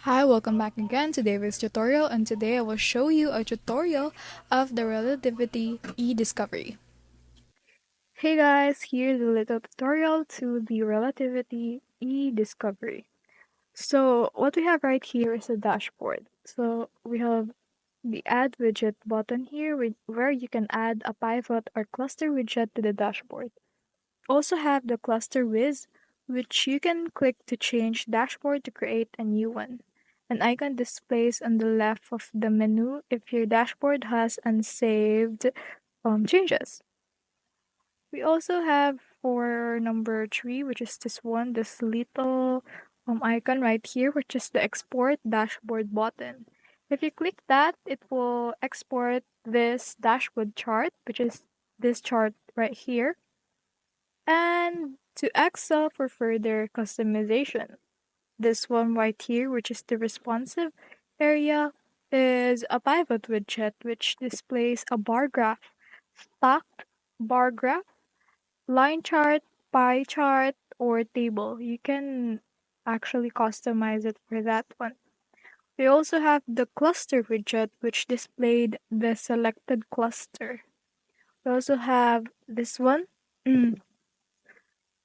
Hi, welcome back again to David's tutorial, and today I will show you a tutorial of the Relativity eDiscovery. Hey guys, here's a little tutorial to the Relativity eDiscovery. So what we have right here is a dashboard. So we have the add widget button here where you can add a pivot or cluster widget to the dashboard. Also have the cluster wiz, which you can click to change dashboard to create a new one. An icon displays on the left of the menu if your dashboard has unsaved changes. We also have for number 3, which is this one, this little icon right here, which is the export dashboard button. If you click that, it will export this dashboard chart, which is this chart right here, and to Excel for further customization. This one right here, which is the responsive area, is a pivot widget which displays a bar graph, stacked bar graph, line chart, pie chart, or table. You can actually customize it for that one. We also have the cluster widget, which displayed the selected cluster. We also have this one.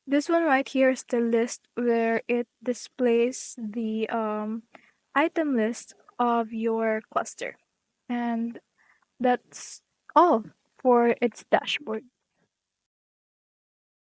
This one right here is the list where it displays the item list of your cluster. And that's all for its dashboard.